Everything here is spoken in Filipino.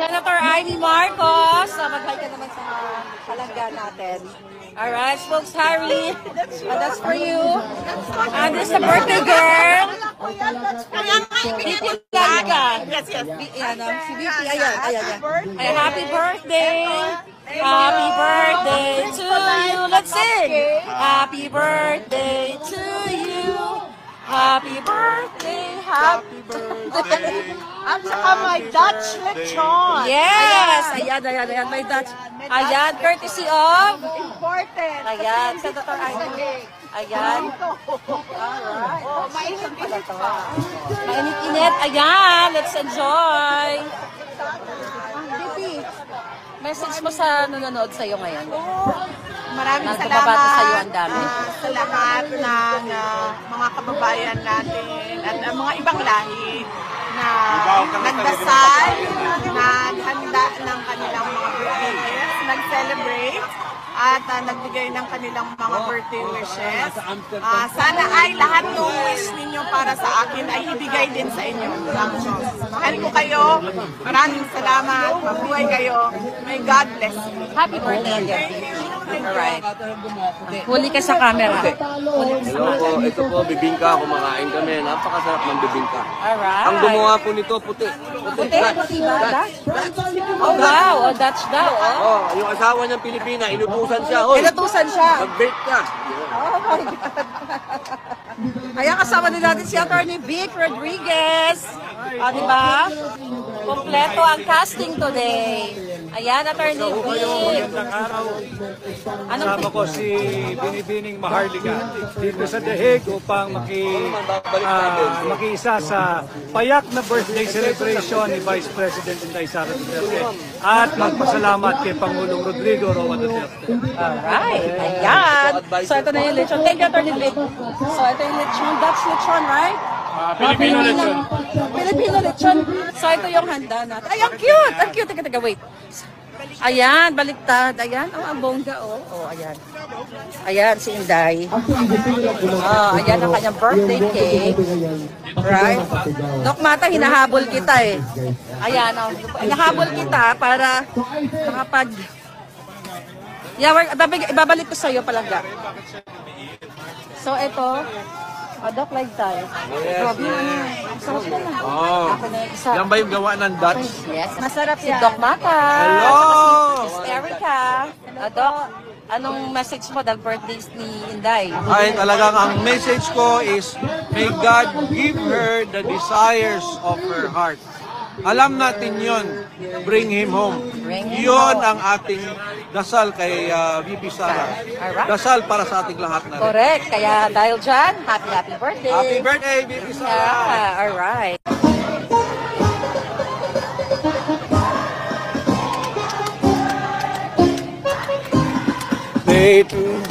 Senator Amy Marcos. So, mag-hi ka naman sa palangga natin. Alright, Spokes Harry. That's for you. And this is the birthday girl. Bibi Laga. Yes. Si Bibi, ayan. Happy birthday. Happy birthday to you. Let's sing. Happy birthday to you. Happy birthday. Happy birthday. At saka may Dutch lechon. Yes. Ayan. May Dutch. Ayan, courtesy of. Important. Ayan, Senator Amy. Ayan. Alright. Oh, mainit pa. Mainit-init. Ayan, let's enjoy. Message mo sa nanonood sa'yo ngayon. Maraming Nagbabato sa'yo ang dami. sa lahat ng mga kababayan natin at mga ibang lahi na nagdasal, naghanda ng kanilang mga birthday gifts, nag-celebrate, at nagbigay ng kanilang mga birthday wishes. Sana ay lahat ng wish ninyo para sa akin ay ibigay din sa inyo ng Diyos. Mahal ko kayo. Maraming salamat. Mabuhay kayo. May God bless you. Happy birthday again. Alright. Huli ka sa camera. Hello po, ito po, bibingka. Kumakain kami. Napakasarap ng bibingka. Alright. Ang gumawa po nito, puti. Puti ba? Oh, wow. Oh, Dutch daw. Oh, yung asawa niyang Pilipina, inutusan siya. Hoy, Inutusan siya. mag-bake ka. Oh my God. Ayan, kasama din natin si Atty. Vic Rodriguez. Diba? Kompleto ang casting today. Ayan, Atty. Vic. Magandang araw. Kasama ko si Binibining Maharlika dito sa The Hague upang makiisa sa payak na birthday celebration ni Vice President Inday Sara Duterte at magpasalamat kay Pangulong Rodrigo Roa Duterte. Alright. Ayan. So, ito na yung lechon. Thank you, Atty. Vic. So, ito yung lechon. Dutch lechon, right? Filipino lechon. Filipino lechon. So, ito yung handa natin. Ay, ang cute! Ang cute. Teka, wait. Ayan, baliktad. Ayan, ang bongga, oh. Ayan. Ayan, si Inday. Ayan ang kanyang birthday cake. Right? Dok Mata, hinahabol kita eh. Ayan, hinahabol kita para makapag... Yeah, ibabalik ko sa'yo palangga. So, ito. Dok, like tayo. Grabe na. Sarap na lang. Yan ba yung gawa ng Dutch? Yes. Masarap si Doc Mata. Hello! Miss Erica. Doc, anong message mo dahil birthdays ni Inday? Ay, talagang ang message ko is, may God give her the desires of her heart. Alam natin yon, bring him home. Yon ang ating dasal kay VP Sara. Dasal para sa ating lahat na rin. Correct. Kaya dahil dyan, happy birthday. Happy birthday, VP Sara! Yeah, alright. Day to